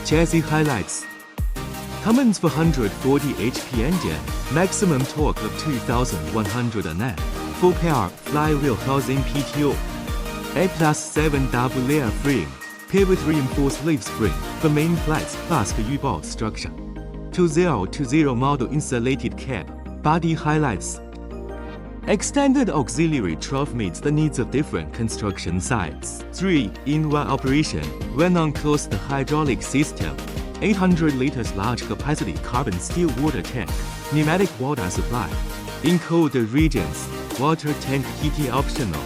Chassis highlights: Cummins 440 HP engine, maximum torque of 2,100 Nm, full power flywheel housing PTO, A+7 double-layer frame, pivot reinforced leaf spring for main flex plus for U-bolt structure, 2020 model insulated cab, body highlights. Extended auxiliary trough meets the needs of different construction sites. 3-in-1 operation when on closed hydraulic system. 800 liters large capacity carbon steel water tank, pneumatic water supply. In cold regions, water tank heating optional.